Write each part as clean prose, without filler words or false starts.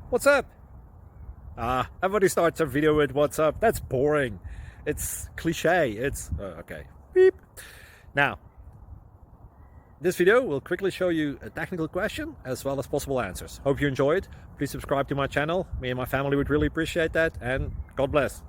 What's up? Everybody starts a video with what's up. That's boring. It's cliche. It's okay. Beep. Now, this video will quickly show you a technical question as well as possible answers. Hope you enjoyed. Please subscribe to my channel. Me and my family would really appreciate that, and God bless.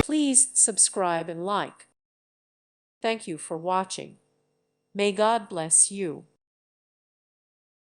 Please subscribe and like. Thank you for watching. May God bless you.